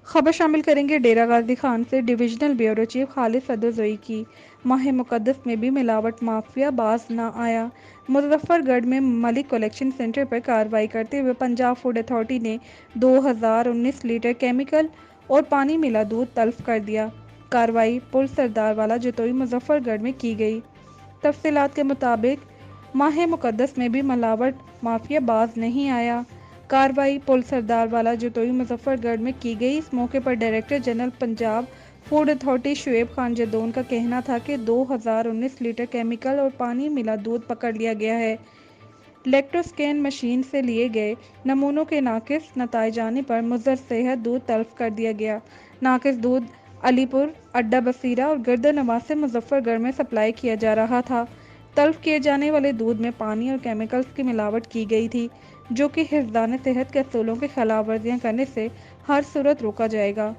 خبر شامل کریں گے ڈیرہ غازی خان سے ڈویژنل بیورو چیف خالد صدرزئی کی۔ ماہ مقدس میں بھی ملاوٹ مافیا باز نہ آیا۔ مظفر گڑھ میں ملک کلیکشن سینٹر پر کارروائی کرتے ہوئے پنجاب فوڈ اتھارٹی نے 2019 لیٹر کیمیکل اور پانی ملا دودھ تلف کر دیا۔ کارروائی پل سردار والا جتوئی مظفر گڑھ میں کی گئی۔ تفصیلات کے مطابق ماہ مقدس میں بھی ملاوٹ مافیا باز نہیں آیا۔ کارروائی پل سردار والا جتوئی مظفر گڑھ میں کی گئی۔ اس موقع پر director general Punjab food authority Shoaib Khan Jadoon کا کہنا تھا کہ 2019 لیٹر کیمیکل اور پانی ملا دودھ پکڑ لیا گیا ہے۔ لیکٹوسکین مشین سے لیے گئے نمونوں کے ناقص نتائج آنے پر مضر صحت دودھ تلف کر دیا گیا۔ ناقص دودھ علی پور، اڈا بصیرہ اور گردرنواز سے مظفر گڑھ میں سپلائی کیا جا رہا تھا۔ تلف کیے جانے والے دودھ میں پانی اور کیمیکلز کی ملاوٹ کی گئی تھی، جو کہ حفظان صحت کے اصولوں کی خلاف ورزیاں کرنے سے ہر صورت روکا جائے گا۔